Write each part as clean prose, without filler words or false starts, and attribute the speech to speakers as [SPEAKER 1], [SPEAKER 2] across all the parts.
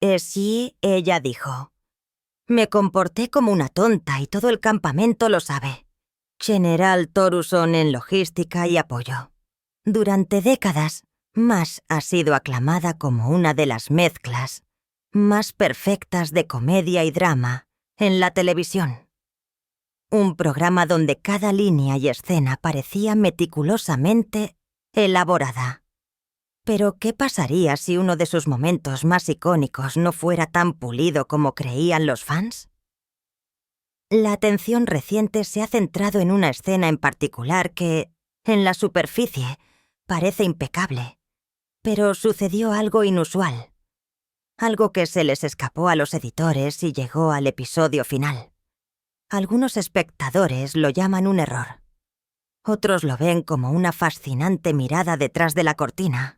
[SPEAKER 1] Sí, ella dijo. Me comporté como una tonta y todo el campamento lo sabe. General Toruson en logística y apoyo. Durante décadas, Mash ha sido aclamada como una de las mezclas más perfectas de comedia y drama en la televisión. Un programa donde cada línea y escena parecía meticulosamente elaborada. Pero, ¿qué pasaría si uno de sus momentos más icónicos no fuera tan pulido como creían los fans? La atención reciente se ha centrado en una escena en particular que, en la superficie, parece impecable. Pero sucedió algo inusual. Algo que se les escapó a los editores y llegó al episodio final. Algunos espectadores lo llaman un error. Otros lo ven como una fascinante mirada detrás de la cortina.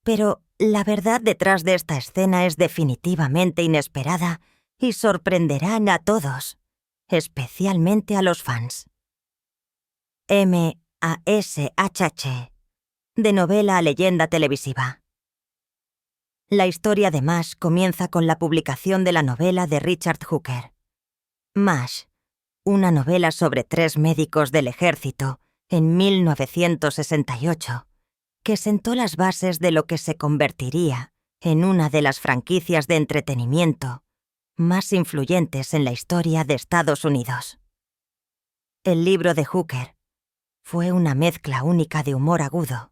[SPEAKER 1] Pero la verdad detrás de esta escena es definitivamente inesperada y sorprenderán a todos, especialmente a los fans. M.A.S.H.H. De novela a leyenda televisiva. La historia de Mash comienza con la publicación de la novela de Richard Hooker. Mash, una novela sobre 3 médicos del ejército en 1968, que sentó las bases de lo que se convertiría en una de las franquicias de entretenimiento más influyentes en la historia de Estados Unidos. El libro de Hooker fue una mezcla única de humor agudo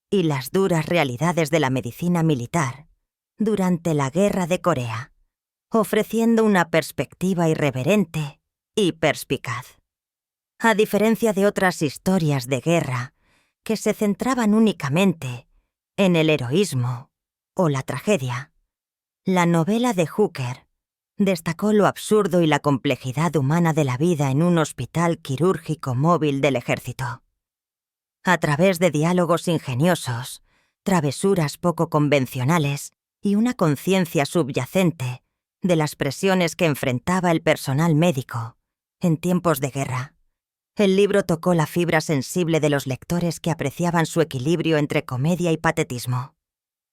[SPEAKER 1] y las duras realidades de la medicina militar durante la Guerra de Corea, ofreciendo una perspectiva irreverente y perspicaz. A diferencia de otras historias de guerra que se centraban únicamente en el heroísmo o la tragedia, la novela de Hooker destacó lo absurdo y la complejidad humana de la vida en un hospital quirúrgico móvil del ejército. A través de diálogos ingeniosos, travesuras poco convencionales y una conciencia subyacente de las presiones que enfrentaba el personal médico en tiempos de guerra, el libro tocó la fibra sensible de los lectores que apreciaban su equilibrio entre comedia y patetismo.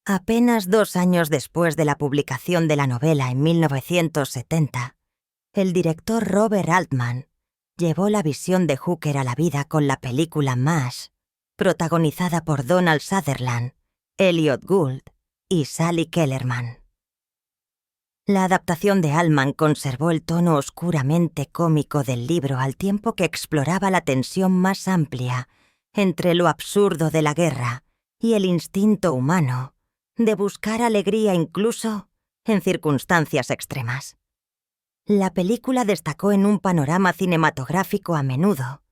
[SPEAKER 1] Apenas 2 años después de la publicación de la novela en 1970, el director Robert Altman llevó la visión de Hooker a la vida con la película Mash, protagonizada por Donald Sutherland, Elliot Gould y Sally Kellerman. La adaptación de Altman conservó el tono oscuramente cómico del libro al tiempo que exploraba la tensión más amplia entre lo absurdo de la guerra y el instinto humano de buscar alegría incluso en circunstancias extremas. La película destacó en un panorama cinematográfico a menudo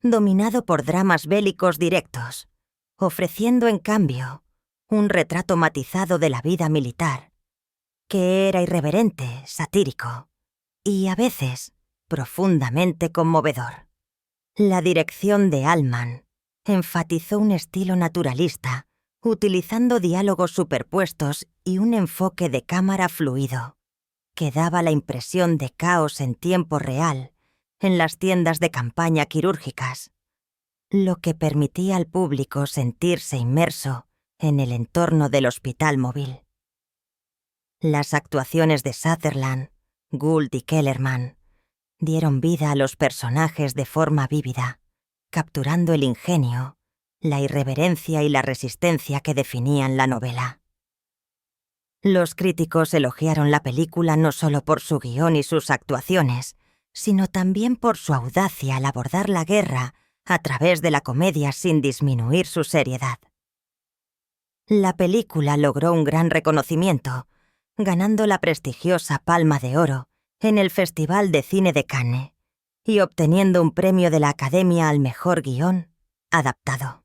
[SPEAKER 1] dominado por dramas bélicos directos, ofreciendo en cambio un retrato matizado de la vida militar, que era irreverente, satírico y a veces profundamente conmovedor. La dirección de Altman enfatizó un estilo naturalista, utilizando diálogos superpuestos y un enfoque de cámara fluido, que daba la impresión de caos en tiempo real en las tiendas de campaña quirúrgicas, lo que permitía al público sentirse inmerso en el entorno del hospital móvil. Las actuaciones de Sutherland, Gould y Kellerman dieron vida a los personajes de forma vívida, capturando el ingenio, la irreverencia y la resistencia que definían la novela. Los críticos elogiaron la película no solo por su guión y sus actuaciones, sino también por su audacia al abordar la guerra a través de la comedia sin disminuir su seriedad. La película logró un gran reconocimiento, ganando la prestigiosa Palma de Oro en el Festival de Cine de Cannes y obteniendo un premio de la Academia al mejor guión adaptado.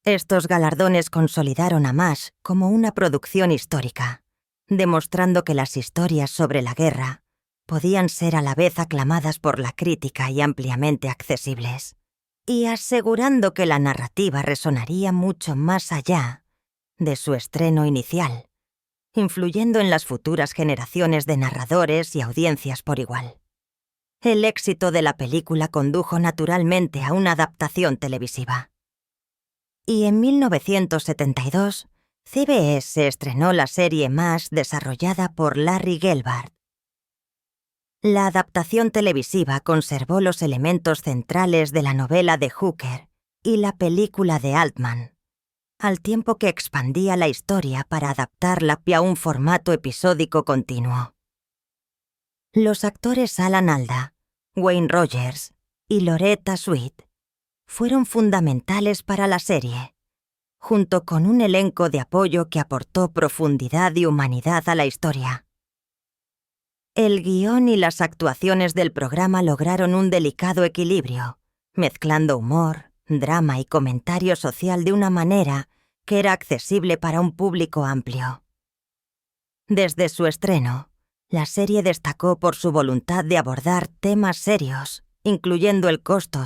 [SPEAKER 1] Estos galardones consolidaron a Mash como una producción histórica, demostrando que las historias sobre la guerra podían ser a la vez aclamadas por la crítica y ampliamente accesibles, y asegurando que la narrativa resonaría mucho más allá de su estreno inicial, influyendo en las futuras generaciones de narradores y audiencias por igual. El éxito de la película condujo naturalmente a una adaptación televisiva. Y en 1972 CBS estrenó la serie más desarrollada por Larry Gelbart. La adaptación televisiva conservó los elementos centrales de la novela de Hooker y la película de Altman, al tiempo que expandía la historia para adaptarla a un formato episódico continuo. Los actores Alan Alda, Wayne Rogers y Loretta Swit fueron fundamentales para la serie, junto con un elenco de apoyo que aportó profundidad y humanidad a la historia. El guión y las actuaciones del programa lograron un delicado equilibrio, mezclando humor, drama y comentario social de una manera que era accesible para un público amplio. Desde su estreno, la serie destacó por su voluntad de abordar temas serios, incluyendo el costo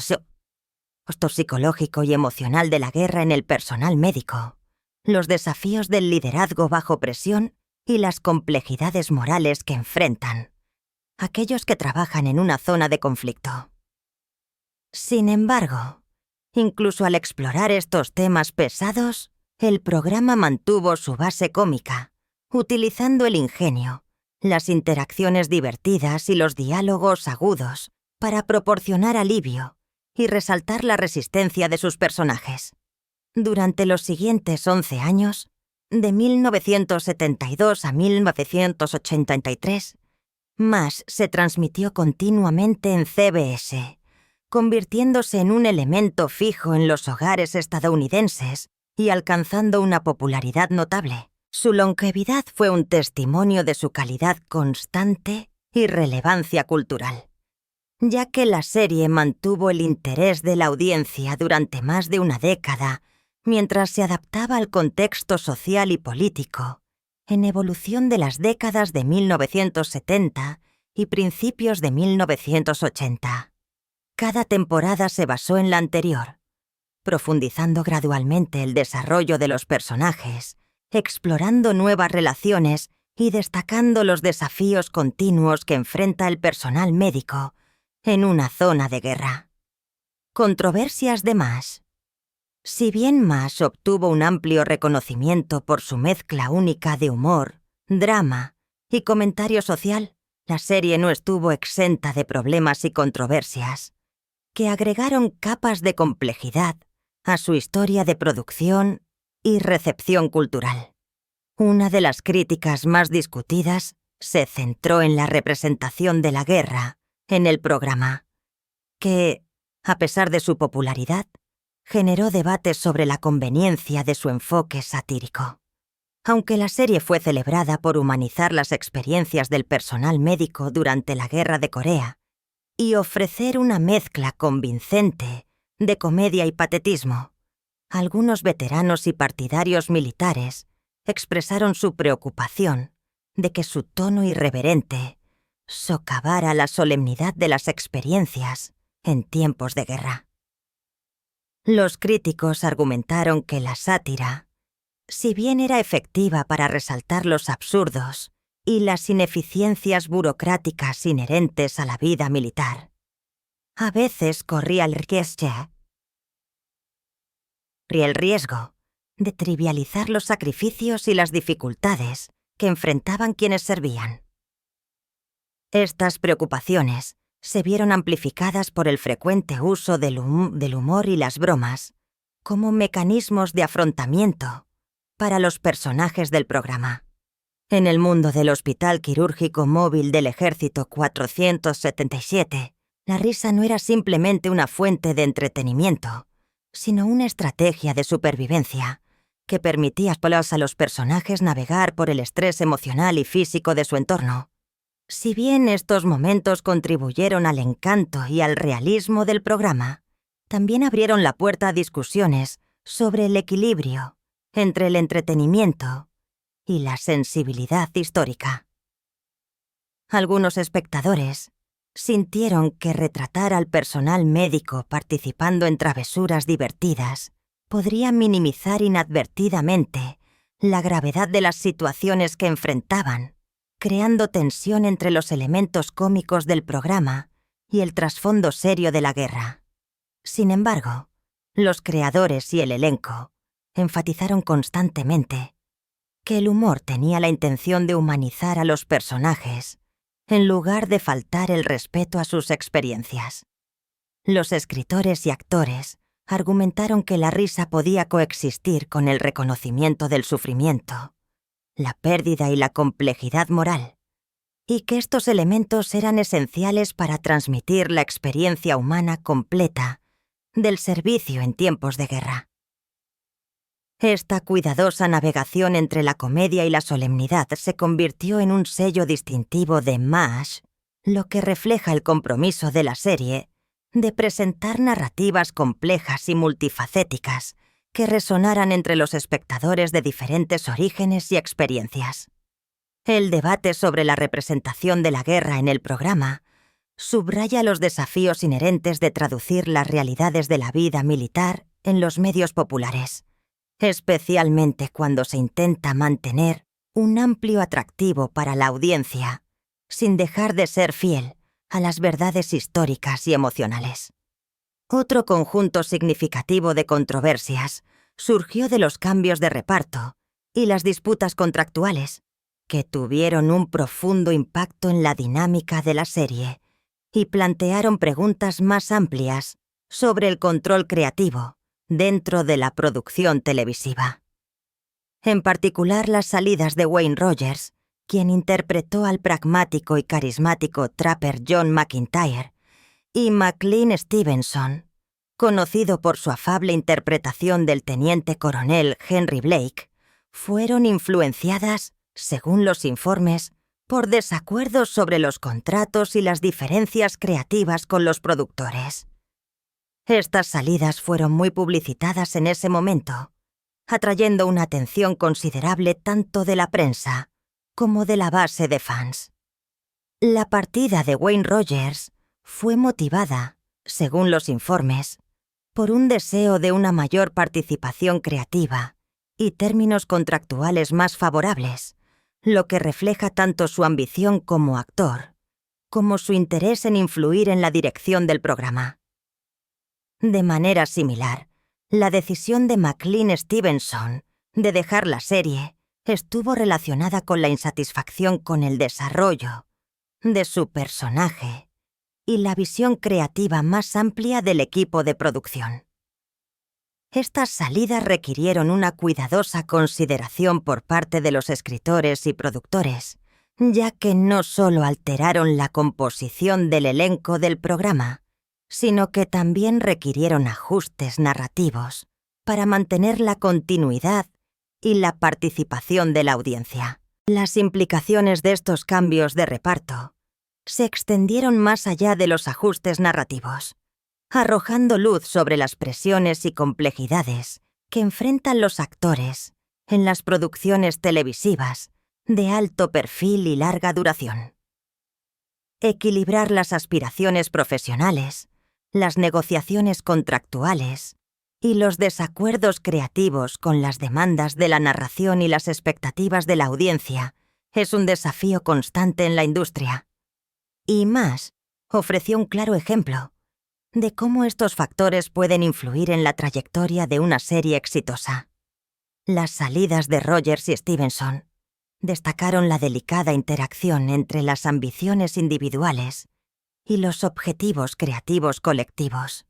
[SPEAKER 1] psicológico y emocional de la guerra en el personal médico, los desafíos del liderazgo bajo presión y las complejidades morales que enfrentan aquellos que trabajan en una zona de conflicto. Sin embargo, incluso al explorar estos temas pesados, el programa mantuvo su base cómica, utilizando el ingenio, las interacciones divertidas y los diálogos agudos para proporcionar alivio y resaltar la resistencia de sus personajes. Durante los siguientes 11 años, de 1972 a 1983, MASH se transmitió continuamente en CBS, convirtiéndose en un elemento fijo en los hogares estadounidenses y alcanzando una popularidad notable. Su longevidad fue un testimonio de su calidad constante y relevancia cultural, ya que la serie mantuvo el interés de la audiencia durante más de una década mientras se adaptaba al contexto social y político, en evolución de las décadas de 1970 y principios de 1980. Cada temporada se basó en la anterior, profundizando gradualmente el desarrollo de los personajes, explorando nuevas relaciones y destacando los desafíos continuos que enfrenta el personal médico en una zona de guerra. Controversias de MASH. Si bien MASH obtuvo un amplio reconocimiento por su mezcla única de humor, drama y comentario social, la serie no estuvo exenta de problemas y controversias, que agregaron capas de complejidad a su historia de producción y recepción cultural. Una de las críticas más discutidas se centró en la representación de la guerra en el programa, que, a pesar de su popularidad, generó debates sobre la conveniencia de su enfoque satírico. Aunque la serie fue celebrada por humanizar las experiencias del personal médico durante la Guerra de Corea y ofrecer una mezcla convincente de comedia y patetismo, algunos veteranos y partidarios militares expresaron su preocupación de que su tono irreverente socavara la solemnidad de las experiencias en tiempos de guerra. Los críticos argumentaron que la sátira, si bien era efectiva para resaltar los absurdos y las ineficiencias burocráticas inherentes a la vida militar, a veces corría el riesgo de trivializar los sacrificios y las dificultades que enfrentaban quienes servían. Estas preocupaciones se vieron amplificadas por el frecuente uso del humor y las bromas como mecanismos de afrontamiento para los personajes del programa. En el mundo del Hospital Quirúrgico Móvil del Ejército 477, la risa no era simplemente una fuente de entretenimiento, sino una estrategia de supervivencia que permitía a los personajes navegar por el estrés emocional y físico de su entorno. Si bien estos momentos contribuyeron al encanto y al realismo del programa, también abrieron la puerta a discusiones sobre el equilibrio entre el entretenimiento y la sensibilidad histórica. Algunos espectadores sintieron que retratar al personal médico participando en travesuras divertidas podría minimizar inadvertidamente la gravedad de las situaciones que enfrentaban, creando tensión entre los elementos cómicos del programa y el trasfondo serio de la guerra. Sin embargo, los creadores y el elenco enfatizaron constantemente que el humor tenía la intención de humanizar a los personajes, en lugar de faltar el respeto a sus experiencias. Los escritores y actores argumentaron que la risa podía coexistir con el reconocimiento del sufrimiento, la pérdida y la complejidad moral, y que estos elementos eran esenciales para transmitir la experiencia humana completa del servicio en tiempos de guerra. Esta cuidadosa navegación entre la comedia y la solemnidad se convirtió en un sello distintivo de MASH, lo que refleja el compromiso de la serie de presentar narrativas complejas y multifacéticas que resonaran entre los espectadores de diferentes orígenes y experiencias. El debate sobre la representación de la guerra en el programa subraya los desafíos inherentes de traducir las realidades de la vida militar en los medios populares, especialmente cuando se intenta mantener un amplio atractivo para la audiencia, sin dejar de ser fiel a las verdades históricas y emocionales. Otro conjunto significativo de controversias surgió de los cambios de reparto y las disputas contractuales, que tuvieron un profundo impacto en la dinámica de la serie y plantearon preguntas más amplias sobre el control creativo dentro de la producción televisiva. En particular, las salidas de Wayne Rogers, quien interpretó al pragmático y carismático trapper John McIntyre, y McLean Stevenson, conocido por su afable interpretación del teniente coronel Henry Blake, fueron influenciadas, según los informes, por desacuerdos sobre los contratos y las diferencias creativas con los productores. Estas salidas fueron muy publicitadas en ese momento, atrayendo una atención considerable tanto de la prensa como de la base de fans. La partida de Wayne Rogers fue motivada, según los informes, por un deseo de una mayor participación creativa y términos contractuales más favorables, lo que refleja tanto su ambición como actor, como su interés en influir en la dirección del programa. De manera similar, la decisión de McLean Stevenson de dejar la serie estuvo relacionada con la insatisfacción con el desarrollo de su personaje y la visión creativa más amplia del equipo de producción. Estas salidas requirieron una cuidadosa consideración por parte de los escritores y productores, ya que no solo alteraron la composición del elenco del programa, sino que también requirieron ajustes narrativos para mantener la continuidad y la participación de la audiencia. Las implicaciones de estos cambios de reparto se extendieron más allá de los ajustes narrativos, arrojando luz sobre las presiones y complejidades que enfrentan los actores en las producciones televisivas de alto perfil y larga duración. Equilibrar las aspiraciones profesionales, las negociaciones contractuales y los desacuerdos creativos con las demandas de la narración y las expectativas de la audiencia es un desafío constante en la industria. Y MASH ofreció un claro ejemplo de cómo estos factores pueden influir en la trayectoria de una serie exitosa. Las salidas de Rogers y Stevenson destacaron la delicada interacción entre las ambiciones individuales y los objetivos creativos colectivos,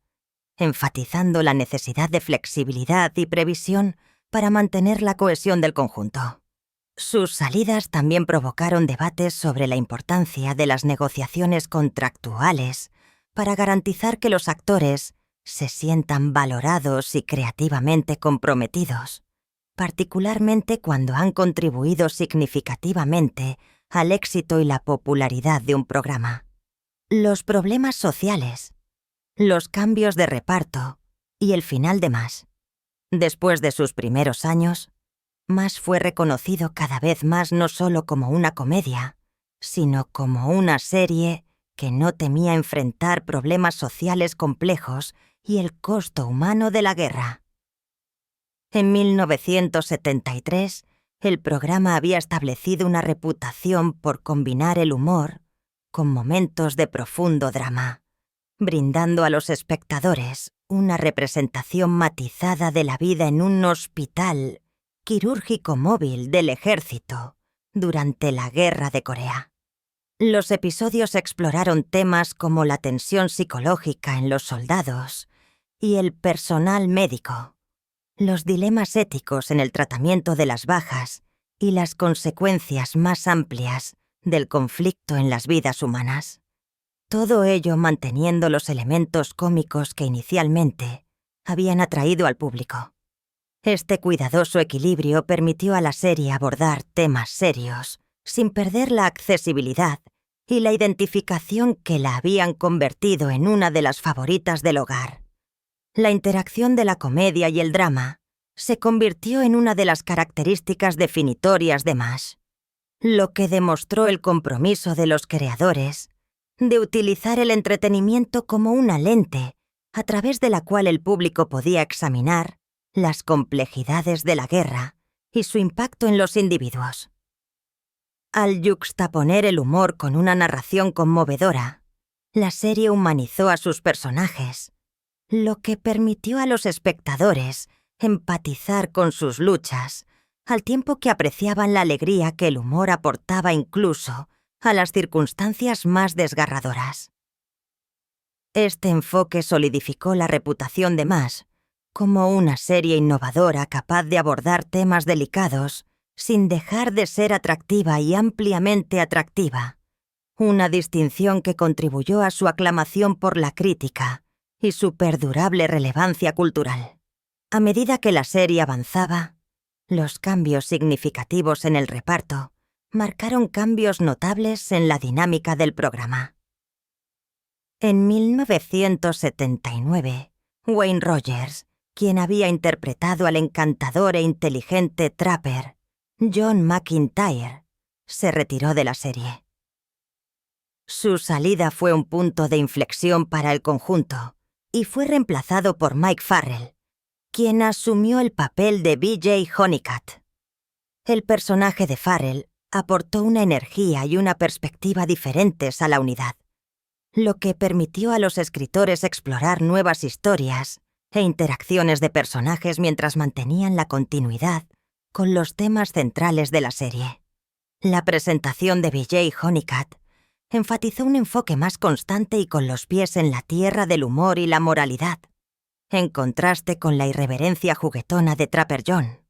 [SPEAKER 1] enfatizando la necesidad de flexibilidad y previsión para mantener la cohesión del conjunto. Sus salidas también provocaron debates sobre la importancia de las negociaciones contractuales para garantizar que los actores se sientan valorados y creativamente comprometidos, particularmente cuando han contribuido significativamente al éxito y la popularidad de un programa. Los problemas sociales, los cambios de reparto y el final de MASH. Después de sus primeros años, MASH fue reconocido cada vez más no solo como una comedia, sino como una serie que no temía enfrentar problemas sociales complejos y el costo humano de la guerra. En 1973, el programa había establecido una reputación por combinar el humor con momentos de profundo drama, brindando a los espectadores una representación matizada de la vida en un hospital quirúrgico móvil del ejército durante la Guerra de Corea. Los episodios exploraron temas como la tensión psicológica en los soldados y el personal médico, los dilemas éticos en el tratamiento de las bajas y las consecuencias más amplias del conflicto en las vidas humanas. Todo ello manteniendo los elementos cómicos que inicialmente habían atraído al público. Este cuidadoso equilibrio permitió a la serie abordar temas serios, sin perder la accesibilidad y la identificación que la habían convertido en una de las favoritas del hogar. La interacción de la comedia y el drama se convirtió en una de las características definitorias de MASH, lo que demostró el compromiso de los creadores de utilizar el entretenimiento como una lente a través de la cual el público podía examinar las complejidades de la guerra y su impacto en los individuos. Al yuxtaponer el humor con una narración conmovedora, la serie humanizó a sus personajes, lo que permitió a los espectadores empatizar con sus luchas, al tiempo que apreciaban la alegría que el humor aportaba incluso a las circunstancias más desgarradoras. Este enfoque solidificó la reputación de MASH como una serie innovadora capaz de abordar temas delicados sin dejar de ser atractiva y ampliamente atractiva, una distinción que contribuyó a su aclamación por la crítica y su perdurable relevancia cultural. A medida que la serie avanzaba, los cambios significativos en el reparto marcaron cambios notables en la dinámica del programa. En 1979, Wayne Rogers, quien había interpretado al encantador e inteligente trapper John McIntyre, se retiró de la serie. Su salida fue un punto de inflexión para el conjunto y fue reemplazado por Mike Farrell, quien asumió el papel de BJ Honeycutt. El personaje de Farrell aportó una energía y una perspectiva diferentes a la unidad, lo que permitió a los escritores explorar nuevas historias e interacciones de personajes mientras mantenían la continuidad con los temas centrales de la serie. La presentación de BJ Honeycutt enfatizó un enfoque más constante y con los pies en la tierra del humor y la moralidad, en contraste con la irreverencia juguetona de Trapper John.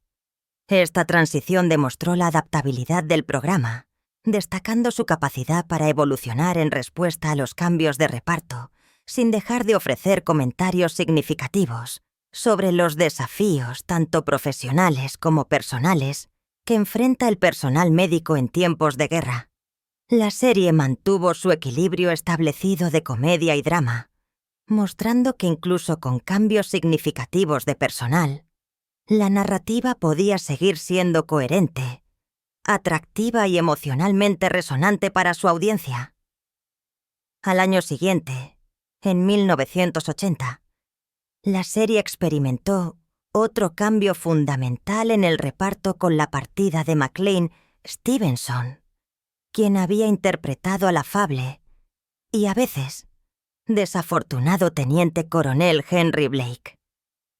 [SPEAKER 1] Esta transición demostró la adaptabilidad del programa, destacando su capacidad para evolucionar en respuesta a los cambios de reparto, sin dejar de ofrecer comentarios significativos sobre los desafíos tanto profesionales como personales que enfrenta el personal médico en tiempos de guerra. La serie mantuvo su equilibrio establecido de comedia y drama, mostrando que incluso con cambios significativos de personal, la narrativa podía seguir siendo coherente, atractiva y emocionalmente resonante para su audiencia. Al año siguiente, en 1980, la serie experimentó otro cambio fundamental en el reparto con la partida de McLean Stevenson, quien había interpretado al afable y, a veces, desafortunado teniente coronel Henry Blake.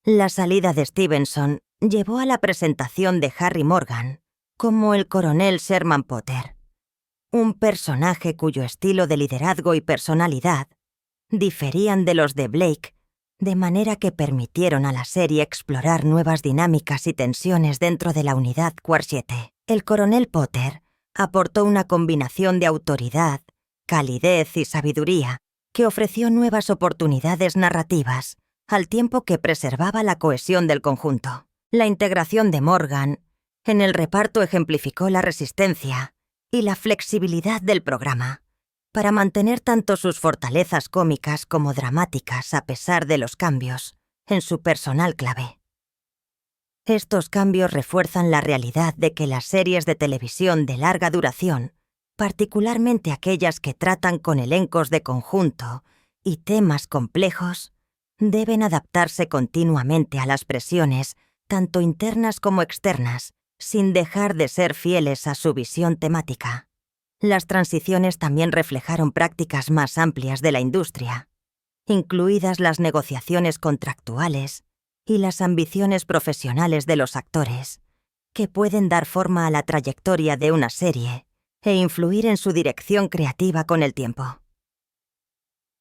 [SPEAKER 1] La salida de Stevenson llevó a la presentación de Harry Morgan como el coronel Sherman Potter, un personaje cuyo estilo de liderazgo y personalidad diferían de los de Blake, de manera que permitieron a la serie explorar nuevas dinámicas y tensiones dentro de la unidad Quartier. El coronel Potter aportó una combinación de autoridad, calidez y sabiduría que ofreció nuevas oportunidades narrativas, al tiempo que preservaba la cohesión del conjunto. La integración de Morgan en el reparto ejemplificó la resistencia y la flexibilidad del programa, para mantener tanto sus fortalezas cómicas como dramáticas a pesar de los cambios en su personal clave. Estos cambios refuerzan la realidad de que las series de televisión de larga duración, particularmente aquellas que tratan con elencos de conjunto y temas complejos, deben adaptarse continuamente a las presiones, tanto internas como externas, sin dejar de ser fieles a su visión temática. Las transiciones también reflejaron prácticas más amplias de la industria, incluidas las negociaciones contractuales y las ambiciones profesionales de los actores, que pueden dar forma a la trayectoria de una serie e influir en su dirección creativa con el tiempo.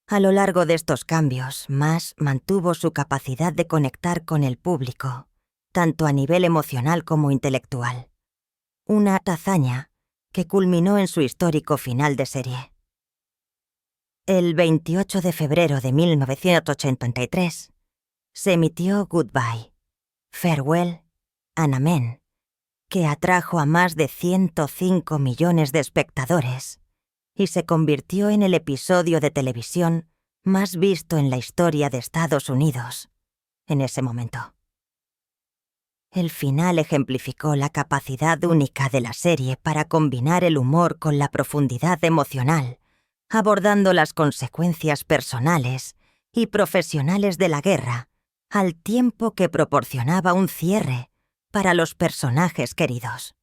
[SPEAKER 1] A lo largo de estos cambios, Mash mantuvo su capacidad de conectar con el público, tanto a nivel emocional como intelectual. Una hazaña que culminó en su histórico final de serie. El 28 de febrero de 1983 se emitió Goodbye, Farewell and Amen, que atrajo a más de 105 millones de espectadores y se convirtió en el episodio de televisión más visto en la historia de Estados Unidos en ese momento. El final ejemplificó la capacidad única de la serie para combinar el humor con la profundidad emocional, abordando las consecuencias personales y profesionales de la guerra, al tiempo que proporcionaba un cierre para los personajes queridos.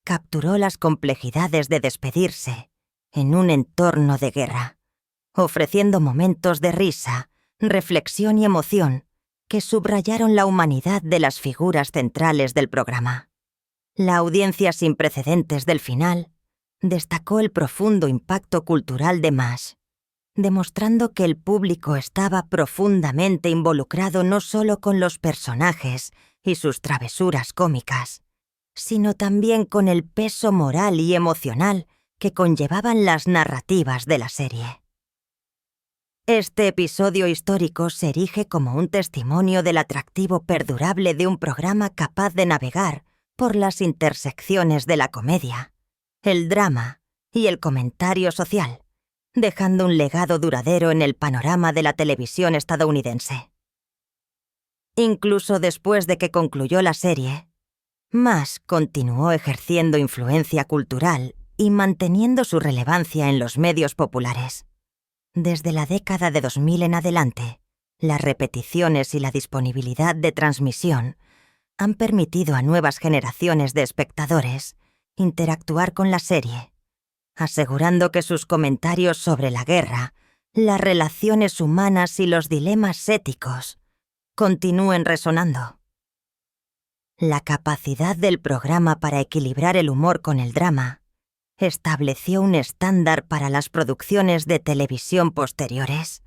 [SPEAKER 1] Capturó las complejidades de despedirse en un entorno de guerra, ofreciendo momentos de risa, reflexión y emoción que subrayaron la humanidad de las figuras centrales del programa. La audiencia sin precedentes del final destacó el profundo impacto cultural de Mash, demostrando que el público estaba profundamente involucrado no solo con los personajes y sus travesuras cómicas, sino también con el peso moral y emocional que conllevaban las narrativas de la serie. Este episodio histórico se erige como un testimonio del atractivo perdurable de un programa capaz de navegar por las intersecciones de la comedia, el drama y el comentario social, dejando un legado duradero en el panorama de la televisión estadounidense. Incluso después de que concluyó la serie, Mash continuó ejerciendo influencia cultural y manteniendo su relevancia en los medios populares. Desde la década de 2000 en adelante, las repeticiones y la disponibilidad de transmisión han permitido a nuevas generaciones de espectadores interactuar con la serie, asegurando que sus comentarios sobre la guerra, las relaciones humanas y los dilemas éticos continúen resonando. La capacidad del programa para equilibrar el humor con el drama estableció un estándar para las producciones de televisión posteriores,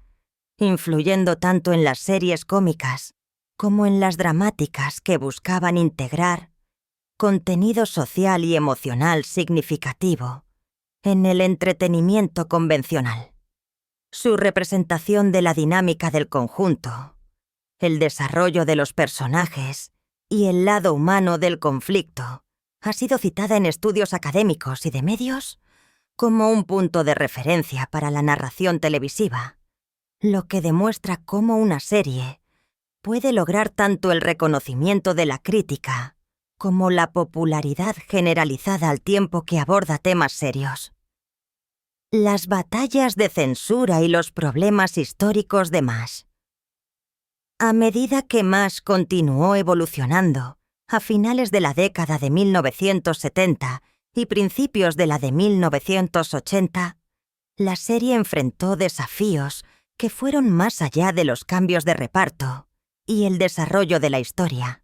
[SPEAKER 1] influyendo tanto en las series cómicas como en las dramáticas que buscaban integrar contenido social y emocional significativo en el entretenimiento convencional. Su representación de la dinámica del conjunto, el desarrollo de los personajes y el lado humano del conflicto ha sido citada en estudios académicos y de medios como un punto de referencia para la narración televisiva, lo que demuestra cómo una serie puede lograr tanto el reconocimiento de la crítica como la popularidad generalizada al tiempo que aborda temas serios. Las batallas de censura y los problemas históricos de Mash. A medida que Mash continuó evolucionando, a finales de la década de 1970 y principios de la de 1980, la serie enfrentó desafíos que fueron más allá de los cambios de reparto y el desarrollo de la historia,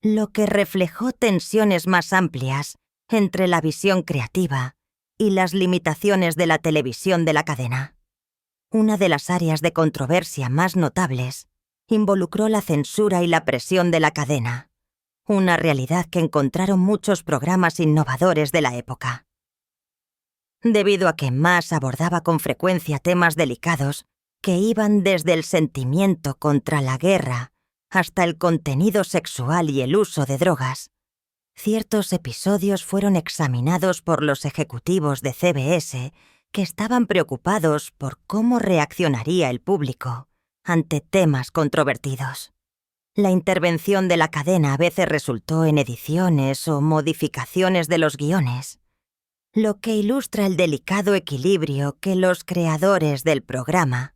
[SPEAKER 1] lo que reflejó tensiones más amplias entre la visión creativa y las limitaciones de la televisión de la cadena. Una de las áreas de controversia más notables involucró la censura y la presión de la cadena, una realidad que encontraron muchos programas innovadores de la época. Debido a que Mash abordaba con frecuencia temas delicados que iban desde el sentimiento contra la guerra hasta el contenido sexual y el uso de drogas, ciertos episodios fueron examinados por los ejecutivos de CBS que estaban preocupados por cómo reaccionaría el público ante temas controvertidos. La intervención de la cadena a veces resultó en ediciones o modificaciones de los guiones, lo que ilustra el delicado equilibrio que los creadores del programa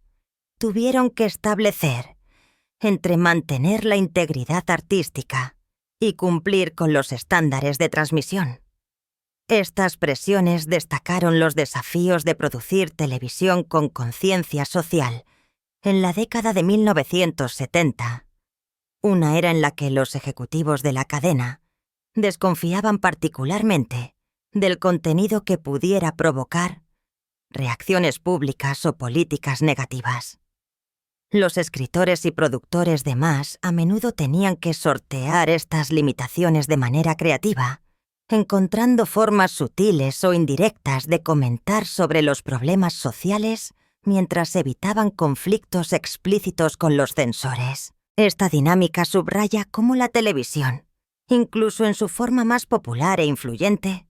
[SPEAKER 1] tuvieron que establecer entre mantener la integridad artística y cumplir con los estándares de transmisión. Estas presiones destacaron los desafíos de producir televisión con conciencia social en la década de 1970, una era en la que los ejecutivos de la cadena desconfiaban particularmente del contenido que pudiera provocar reacciones públicas o políticas negativas. Los escritores y productores de MASH a menudo tenían que sortear estas limitaciones de manera creativa, encontrando formas sutiles o indirectas de comentar sobre los problemas sociales mientras evitaban conflictos explícitos con los censores. Esta dinámica subraya cómo la televisión, incluso en su forma más popular e influyente,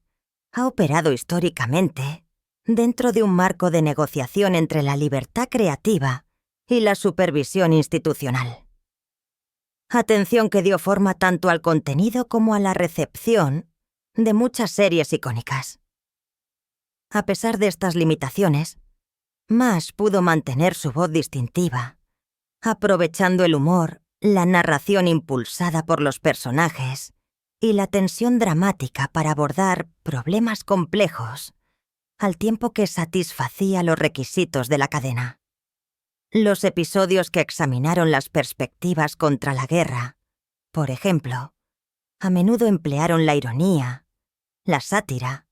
[SPEAKER 1] ha operado históricamente dentro de un marco de negociación entre la libertad creativa y la supervisión institucional. Atención que dio forma tanto al contenido como a la recepción de muchas series icónicas. A pesar de estas limitaciones, MASH pudo mantener su voz distintiva, aprovechando el humor, la narración impulsada por los personajes y la tensión dramática para abordar problemas complejos, al tiempo que satisfacía los requisitos de la cadena. Los episodios que examinaron las perspectivas contra la guerra, por ejemplo, a menudo emplearon la ironía, la sátira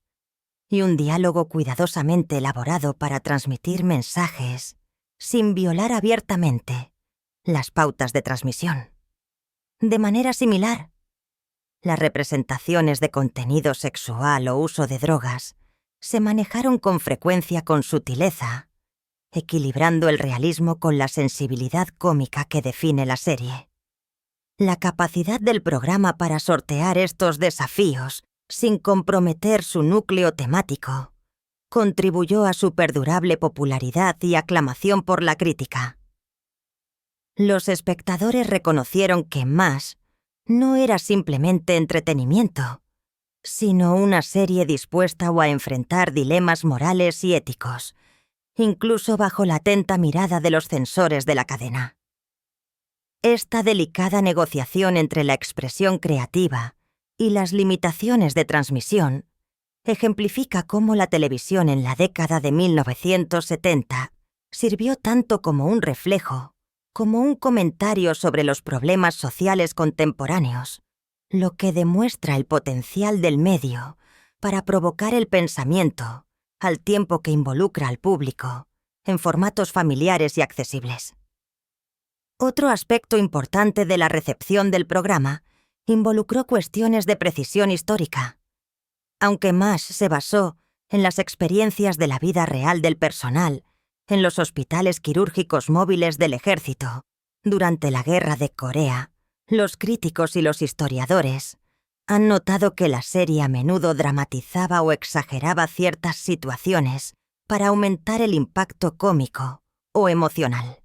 [SPEAKER 1] y un diálogo cuidadosamente elaborado para transmitir mensajes sin violar abiertamente las pautas de transmisión. De manera similar, las representaciones de contenido sexual o uso de drogas se manejaron con frecuencia con sutileza, equilibrando el realismo con la sensibilidad cómica que define la serie. La capacidad del programa para sortear estos desafíos sin comprometer su núcleo temático contribuyó a su perdurable popularidad y aclamación por la crítica. Los espectadores reconocieron que MASH no era simplemente entretenimiento, sino una serie dispuesta a enfrentar dilemas morales y éticos, incluso bajo la atenta mirada de los censores de la cadena. Esta delicada negociación entre la expresión creativa y las limitaciones de transmisión ejemplifica cómo la televisión en la década de 1970 sirvió tanto como un reflejo, como un comentario sobre los problemas sociales contemporáneos, lo que demuestra el potencial del medio para provocar el pensamiento, al tiempo que involucra al público, en formatos familiares y accesibles. Otro aspecto importante de la recepción del programa involucró cuestiones de precisión histórica. Aunque MASH se basó en las experiencias de la vida real del personal en los hospitales quirúrgicos móviles del ejército, durante la Guerra de Corea, los críticos y los historiadores han notado que la serie a menudo dramatizaba o exageraba ciertas situaciones para aumentar el impacto cómico o emocional.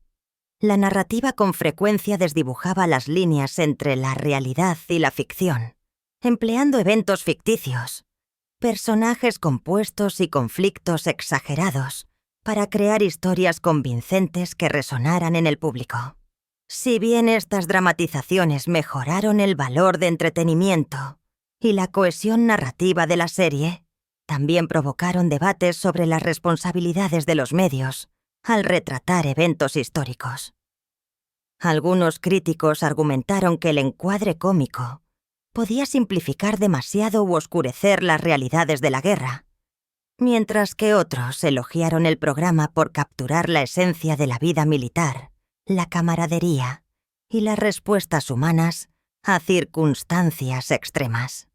[SPEAKER 1] La narrativa con frecuencia desdibujaba las líneas entre la realidad y la ficción, empleando eventos ficticios, personajes compuestos y conflictos exagerados para crear historias convincentes que resonaran en el público. Si bien estas dramatizaciones mejoraron el valor de entretenimiento y la cohesión narrativa de la serie, también provocaron debates sobre las responsabilidades de los medios al retratar eventos históricos. Algunos críticos argumentaron que el encuadre cómico podía simplificar demasiado u oscurecer las realidades de la guerra, mientras que otros elogiaron el programa por capturar la esencia de la vida militar, la camaradería y las respuestas humanas a circunstancias extremas.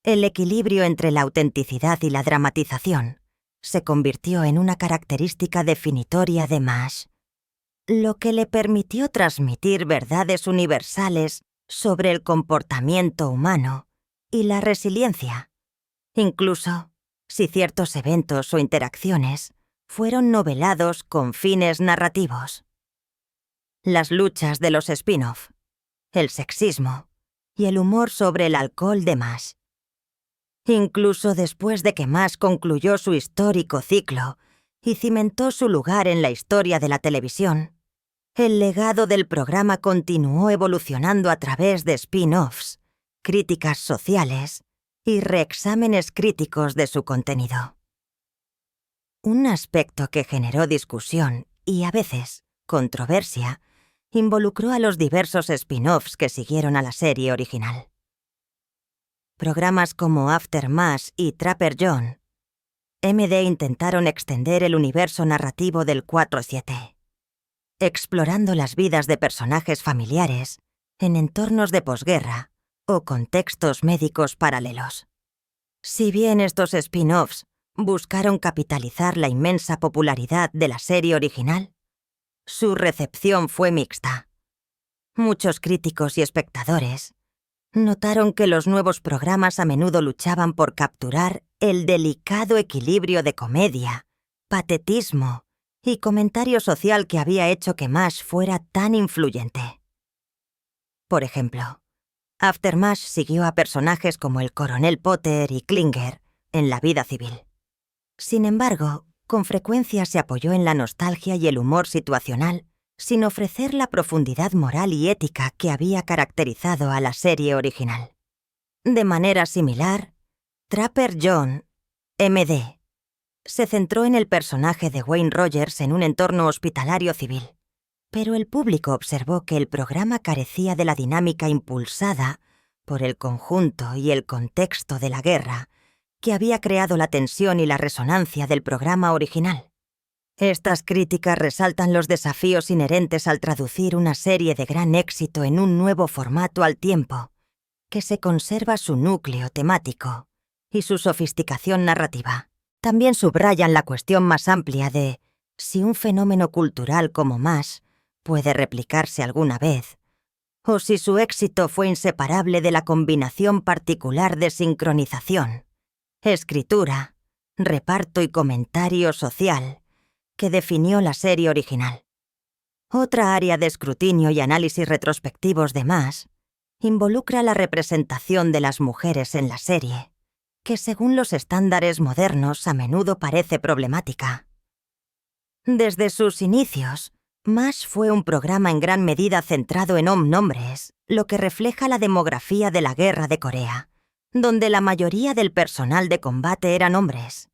[SPEAKER 1] El equilibrio entre la autenticidad y la dramatización se convirtió en una característica definitoria de MASH, lo que le permitió transmitir verdades universales sobre el comportamiento humano y la resiliencia, incluso si ciertos eventos o interacciones fueron novelados con fines narrativos. Las luchas de los spin-off, el sexismo y el humor sobre el alcohol de MASH. Incluso después de que MASH concluyó su histórico ciclo y cimentó su lugar en la historia de la televisión, el legado del programa continuó evolucionando a través de spin-offs, críticas sociales y reexámenes críticos de su contenido. Un aspecto que generó discusión y, a veces, controversia, involucró a los diversos spin-offs que siguieron a la serie original.
[SPEAKER 2] programas como Aftermath y Trapper John, MD intentaron extender el universo narrativo del 4-7, explorando las vidas de personajes familiares en entornos de posguerra o contextos médicos paralelos. Si bien estos spin-offs buscaron capitalizar la inmensa popularidad de la serie original, su recepción fue mixta. Muchos críticos y espectadores notaron que los nuevos programas a menudo luchaban por capturar el delicado equilibrio de comedia, patetismo y comentario social que había hecho que MASH fuera tan influyente. Por ejemplo, Aftermath siguió a personajes como el coronel Potter y Klinger en la vida civil. Sin embargo, con frecuencia se apoyó en la nostalgia y el humor situacional, sin ofrecer la profundidad moral y ética que había caracterizado a la serie original. De manera similar, Trapper John, MD, se centró en el personaje de Wayne Rogers en un entorno hospitalario civil, pero el público observó que el programa carecía de la dinámica impulsada por el conjunto y el contexto de la guerra que había creado la tensión y la resonancia del programa original. Estas críticas resaltan los desafíos inherentes al traducir una serie de gran éxito en un nuevo formato al tiempo, que se conserva su núcleo temático y su sofisticación narrativa. También subrayan la cuestión más amplia de si un fenómeno cultural como MASH puede replicarse alguna vez, o si su éxito fue inseparable de la combinación particular de sincronización, escritura, reparto y comentario social que definió la serie original. Otra área de escrutinio y análisis retrospectivos de MASH involucra la representación de las mujeres en la serie, que según los estándares modernos a menudo parece problemática. Desde sus inicios, MASH fue un programa en gran medida centrado en hombres, lo que refleja la demografía de la Guerra de Corea, donde la mayoría del personal de combate eran hombres.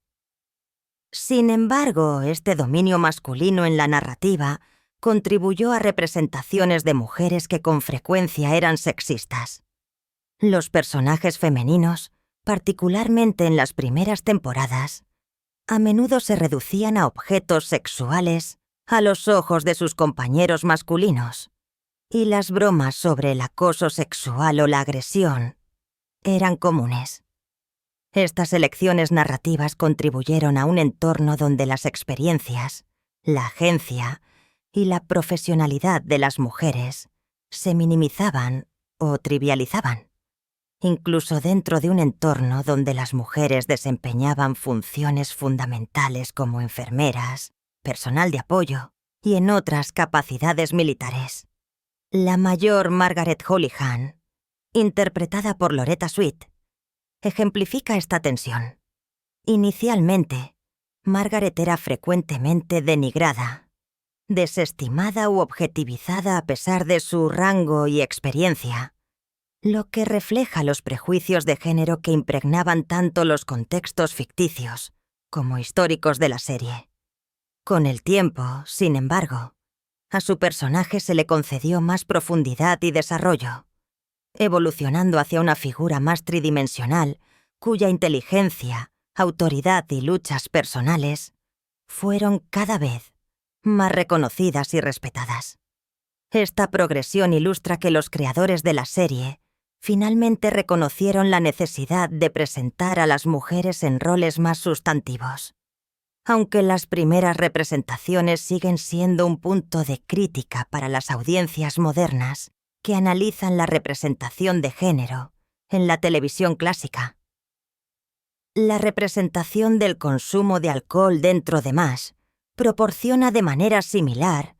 [SPEAKER 2] Sin embargo, este dominio masculino en la narrativa contribuyó a representaciones de mujeres que con frecuencia eran sexistas. Los personajes femeninos, particularmente en las primeras temporadas, a menudo se reducían a objetos sexuales a los ojos de sus compañeros masculinos, y las bromas sobre el acoso sexual o la agresión eran comunes. Estas elecciones narrativas contribuyeron a un entorno donde las experiencias, la agencia y la profesionalidad de las mujeres se minimizaban o trivializaban, incluso dentro de un entorno donde las mujeres desempeñaban funciones fundamentales como enfermeras, personal de apoyo y en otras capacidades militares. La mayor Margaret Houlihan, interpretada por Loretta Swit, ejemplifica esta tensión. Inicialmente, Margaret era frecuentemente denigrada, desestimada u objetivizada a pesar de su rango y experiencia, lo que refleja los prejuicios de género que impregnaban tanto los contextos ficticios como históricos de la serie. Con el tiempo, sin embargo, a su personaje se le concedió más profundidad y desarrollo, evolucionando hacia una figura más tridimensional, cuya inteligencia, autoridad y luchas personales fueron cada vez más reconocidas y respetadas. Esta progresión ilustra que los creadores de la serie finalmente reconocieron la necesidad de presentar a las mujeres en roles más sustantivos. Aunque las primeras representaciones siguen siendo un punto de crítica para las audiencias modernas que analizan la representación de género en la televisión clásica. La representación del consumo de alcohol dentro de MASH proporciona de manera similar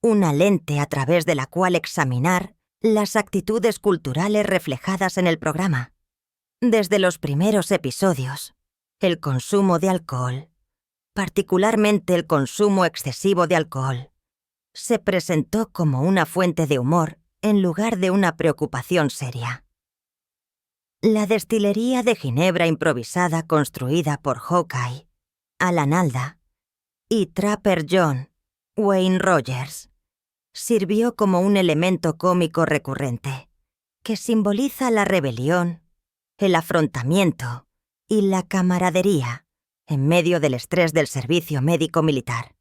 [SPEAKER 2] una lente a través de la cual examinar las actitudes culturales reflejadas en el programa. Desde los primeros episodios, el consumo de alcohol, particularmente el consumo excesivo de alcohol, se presentó como una fuente de humor en lugar de una preocupación seria. La destilería de ginebra improvisada construida por Hawkeye, Alan Alda y Trapper John, Wayne Rogers, sirvió como un elemento cómico recurrente que simboliza la rebelión
[SPEAKER 1] el afrontamiento y la camaradería en medio del estrés del servicio médico militar.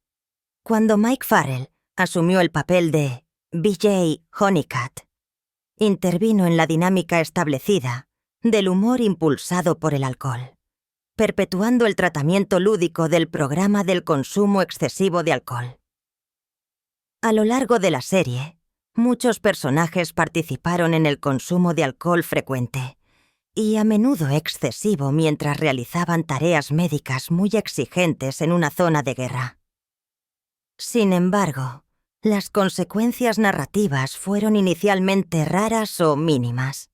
[SPEAKER 1] Cuando Mike Farrell asumió el papel de BJ Honeycutt, intervino en la dinámica establecida del humor impulsado por el alcohol, perpetuando el tratamiento lúdico del programa del consumo excesivo de alcohol. A lo largo de la serie, muchos personajes participaron en el consumo de alcohol frecuente y a menudo excesivo mientras realizaban tareas médicas muy exigentes en una zona de guerra. Sin embargo, las consecuencias narrativas fueron inicialmente raras o mínimas.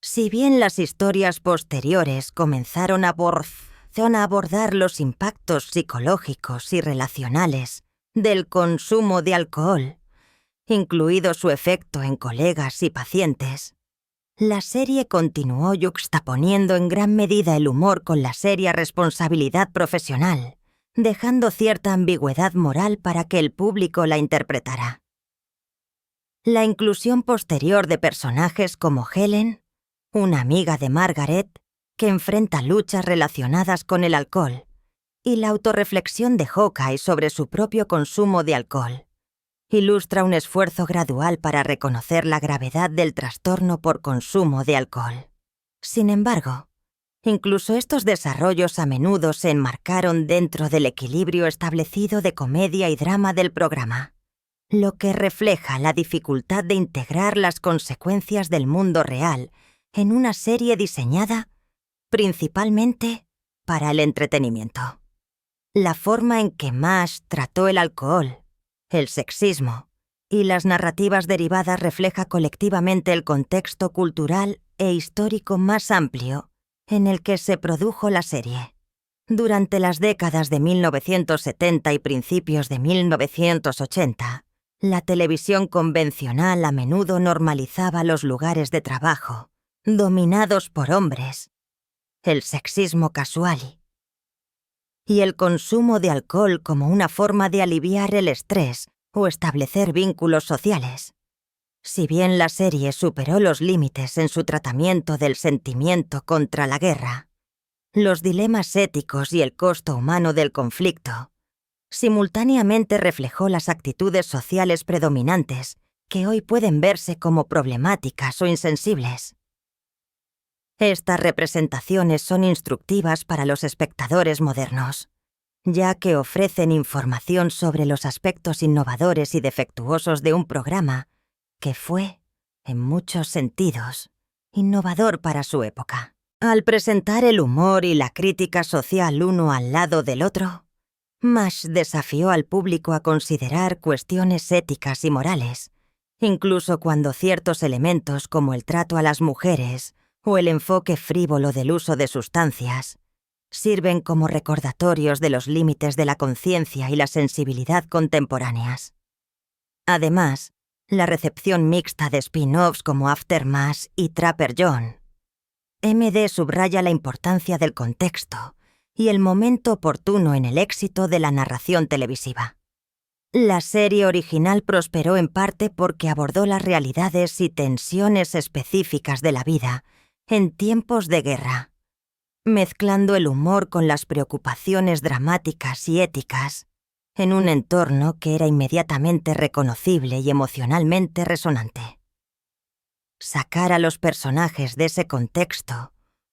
[SPEAKER 1] Si bien las historias posteriores comenzaron a abordar los impactos psicológicos y relacionales del consumo de alcohol, incluido su efecto en colegas y pacientes, la serie continuó yuxtaponiendo en gran medida el humor con la seria responsabilidad profesional, dejando cierta ambigüedad moral para que el público la interpretara. La inclusión posterior de personajes como Helen, una amiga de Margaret, que enfrenta luchas relacionadas con el alcohol, y la autorreflexión de Hawkeye sobre su propio consumo de alcohol, ilustra un esfuerzo gradual para reconocer la gravedad del trastorno por consumo de alcohol. Sin embargo, incluso estos desarrollos a menudo se enmarcaron dentro del equilibrio establecido de comedia y drama del programa, lo que refleja la dificultad de integrar las consecuencias del mundo real en una serie diseñada principalmente para el entretenimiento. La forma en que MASH trató el alcohol, el sexismo y las narrativas derivadas refleja colectivamente el contexto cultural e histórico más amplio en el que se produjo la serie. Durante las décadas de 1970 y principios de 1980, la televisión convencional a menudo normalizaba los lugares de trabajo, dominados por hombres, el sexismo casual y el consumo de alcohol como una forma de aliviar el estrés o establecer vínculos sociales. Si bien la serie superó los límites en su tratamiento del sentimiento contra la guerra, los dilemas éticos y el costo humano del conflicto, simultáneamente reflejó las actitudes sociales predominantes que hoy pueden verse como problemáticas o insensibles. Estas representaciones son instructivas para los espectadores modernos, ya que ofrecen información sobre los aspectos innovadores y defectuosos de un programa que fue, en muchos sentidos, innovador para su época. Al presentar el humor y la crítica social uno al lado del otro, MASH desafió al público a considerar cuestiones éticas y morales, incluso cuando ciertos elementos como el trato a las mujeres o el enfoque frívolo del uso de sustancias sirven como recordatorios de los límites de la conciencia y la sensibilidad contemporáneas. Además, la recepción mixta de spin-offs como Aftermath y Trapper John, MD subraya la importancia del contexto y el momento oportuno en el éxito de la narración televisiva. La serie original prosperó en parte porque abordó las realidades y tensiones específicas de la vida en tiempos de guerra, mezclando el humor con las preocupaciones dramáticas y éticas en un entorno que era inmediatamente reconocible y emocionalmente resonante. Sacar a los personajes de ese contexto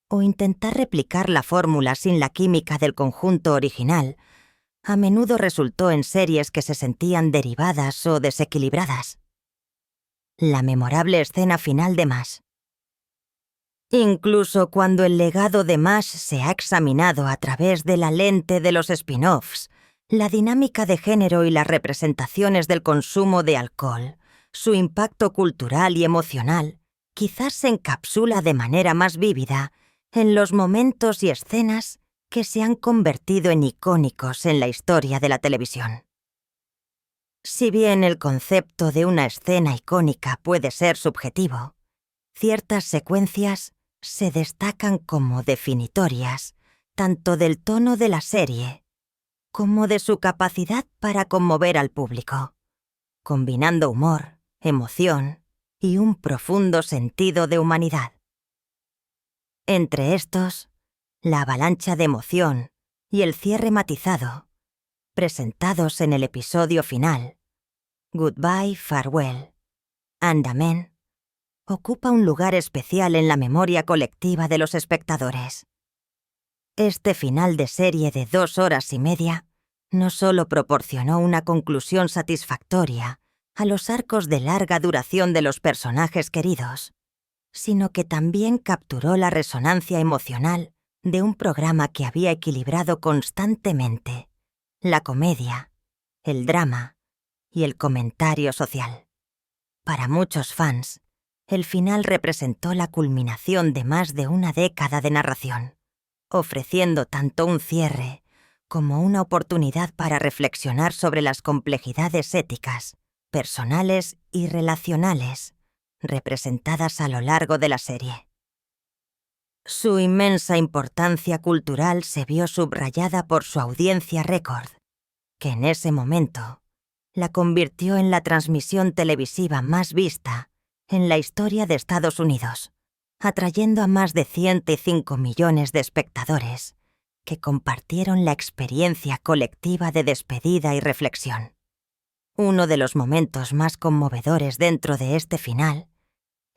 [SPEAKER 1] o intentar replicar la fórmula sin la química del conjunto original a menudo resultó en series que se sentían derivadas o desequilibradas. La memorable escena final de MASH. Incluso cuando el legado de MASH se ha examinado a través de la lente de los spin-offs, la dinámica de género y las representaciones del consumo de alcohol, su impacto cultural y emocional, quizás se encapsula de manera más vívida en los momentos y escenas que se han convertido en icónicos en la historia de la televisión. Si bien el concepto de una escena icónica puede ser subjetivo, ciertas secuencias se destacan como definitorias tanto del tono de la serie como de su capacidad para conmover al público, combinando humor, emoción y un profundo sentido de humanidad. Entre estos, la avalancha de emoción y el cierre matizado, presentados en el episodio final, Goodbye, Farewell, and Amen, ocupa un lugar especial en la memoria colectiva de los espectadores. Este final de serie de 2 horas y media no solo proporcionó una conclusión satisfactoria a los arcos de larga duración de los personajes queridos, sino que también capturó la resonancia emocional de un programa que había equilibrado constantemente la comedia, el drama y el comentario social. Para muchos fans, el final representó la culminación de más de una década de narración, ofreciendo tanto un cierre como una oportunidad para reflexionar sobre las complejidades éticas, personales y relacionales representadas a lo largo de la serie. Su inmensa importancia cultural se vio subrayada por su audiencia récord, que en ese momento la convirtió en la transmisión televisiva más vista en la historia de Estados Unidos, atrayendo a más de 105 millones de espectadores que compartieron la experiencia colectiva de despedida y reflexión. Uno de los momentos más conmovedores dentro de este final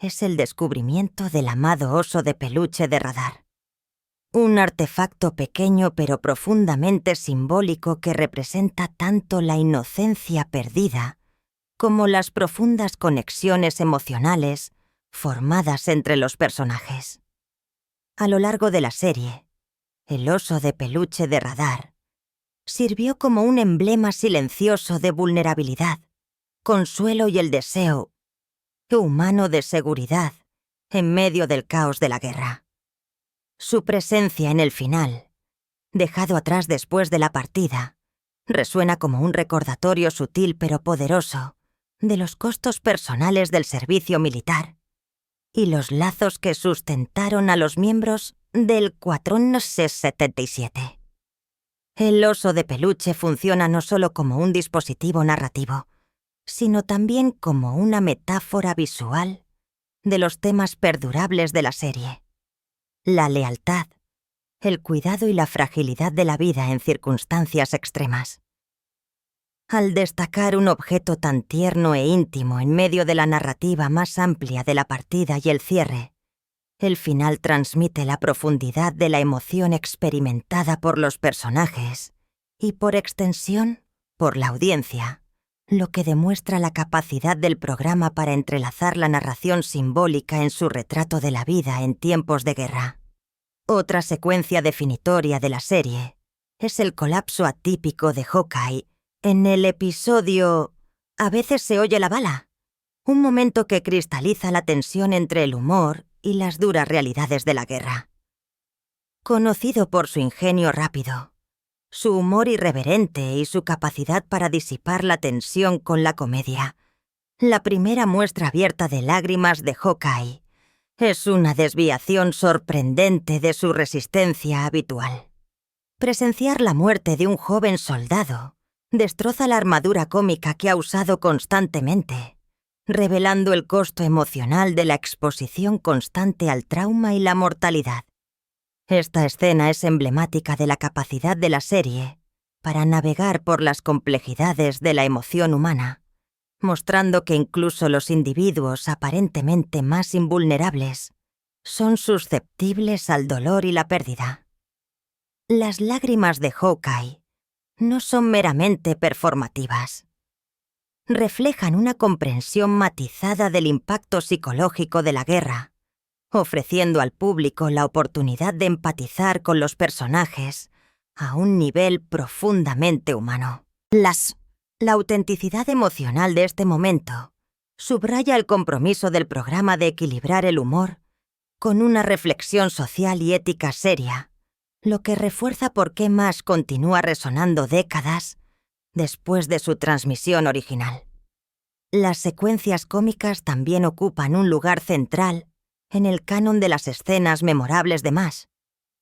[SPEAKER 1] es el descubrimiento del amado oso de peluche de Radar. Un artefacto pequeño pero profundamente simbólico que representa tanto la inocencia perdida como las profundas conexiones emocionales formadas entre los personajes. A lo largo de la serie, el oso de peluche de Radar sirvió como un emblema silencioso de vulnerabilidad, consuelo y el deseo humano de seguridad en medio del caos de la guerra. Su presencia en el final, dejado atrás después de la partida, resuena como un recordatorio sutil pero poderoso de los costos personales del servicio militar y los lazos que sustentaron a los miembros del 477. El oso de peluche funciona no solo como un dispositivo narrativo, sino también como una metáfora visual de los temas perdurables de la serie: la lealtad, el cuidado y la fragilidad de la vida en circunstancias extremas. Al destacar un objeto tan tierno e íntimo en medio de la narrativa más amplia de la partida y el cierre, el final transmite la profundidad de la emoción experimentada por los personajes y, por extensión, por la audiencia, lo que demuestra la capacidad del programa para entrelazar la narración simbólica en su retrato de la vida en tiempos de guerra. Otra secuencia definitoria de la serie es el colapso atípico de Hawkeye en el episodio A veces se oye la bala, un momento que cristaliza la tensión entre el humor y las duras realidades de la guerra. Conocido por su ingenio rápido, su humor irreverente y su capacidad para disipar la tensión con la comedia, la primera muestra abierta de lágrimas de Hawkeye es una desviación sorprendente de su resistencia habitual. Presenciar la muerte de un joven soldado destroza la armadura cómica que ha usado constantemente, revelando el costo emocional de la exposición constante al trauma y la mortalidad. Esta escena es emblemática de la capacidad de la serie para navegar por las complejidades de la emoción humana, mostrando que incluso los individuos aparentemente más invulnerables son susceptibles al dolor y la pérdida. Las lágrimas de Hawkeye no son meramente performativas. Reflejan una comprensión matizada del impacto psicológico de la guerra, ofreciendo al público la oportunidad de empatizar con los personajes a un nivel profundamente humano. La autenticidad emocional de este momento subraya el compromiso del programa de equilibrar el humor con una reflexión social y ética seria, lo que refuerza por qué más continúa resonando décadas después de su transmisión original. Las secuencias cómicas también ocupan un lugar central en el canon de las escenas memorables de Mash,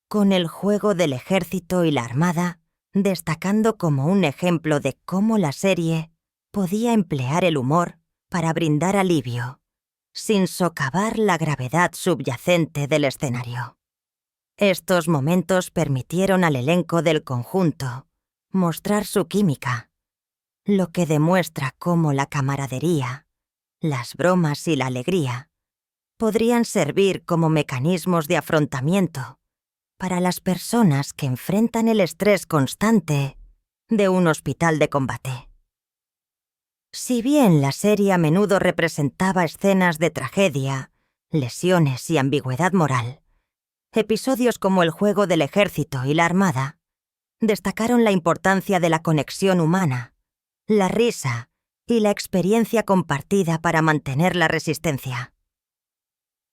[SPEAKER 1] con el juego del ejército y la armada destacando como un ejemplo de cómo la serie podía emplear el humor para brindar alivio, sin socavar la gravedad subyacente del escenario. Estos momentos permitieron al elenco del conjunto mostrar su química, lo que demuestra cómo la camaradería, las bromas y la alegría podrían servir como mecanismos de afrontamiento para las personas que enfrentan el estrés constante de un hospital de combate. Si bien la serie a menudo representaba escenas de tragedia, lesiones y ambigüedad moral, episodios como el juego del ejército y la armada destacaron la importancia de la conexión humana, la risa y la experiencia compartida para mantener la resistencia.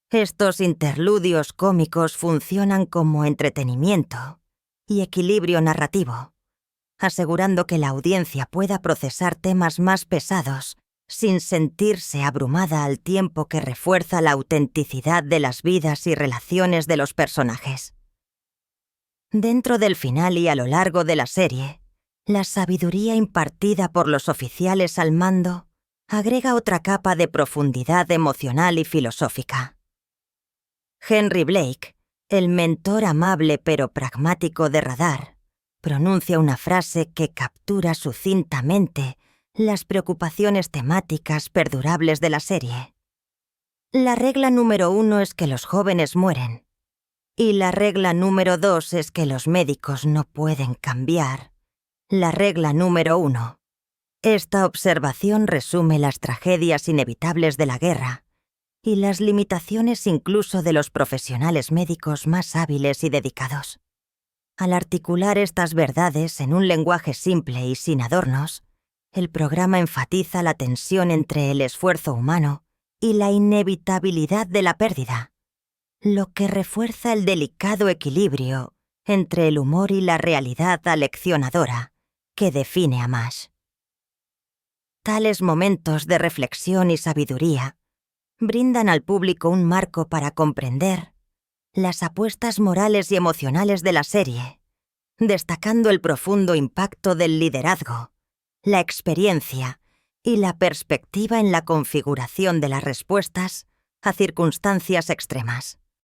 [SPEAKER 1] Estos interludios cómicos funcionan como entretenimiento y equilibrio narrativo, asegurando que la audiencia pueda procesar temas más pesados sin sentirse abrumada al tiempo que refuerza la autenticidad de las vidas y relaciones de los personajes. Dentro del final y a lo largo de la serie, la sabiduría impartida por los oficiales al mando agrega otra capa de profundidad emocional y filosófica. Henry Blake, el mentor amable pero pragmático de Radar, pronuncia una frase que captura sucintamente las preocupaciones temáticas perdurables de la serie. La regla número 1 es que los jóvenes mueren, y la regla número 2 es que los médicos no pueden cambiar la regla número 1. Esta observación resume las tragedias inevitables de la guerra y las limitaciones incluso de los profesionales médicos más hábiles y dedicados. Al articular estas verdades en un lenguaje simple y sin adornos, el programa enfatiza la tensión entre el esfuerzo humano y la inevitabilidad de la pérdida, lo que refuerza el delicado equilibrio entre el humor y la realidad aleccionadora que define a MASH. Tales momentos de reflexión y sabiduría brindan al público un marco para comprender las apuestas morales y emocionales de la serie, destacando el profundo impacto del liderazgo, la experiencia y la perspectiva en la configuración de las respuestas a circunstancias extremas.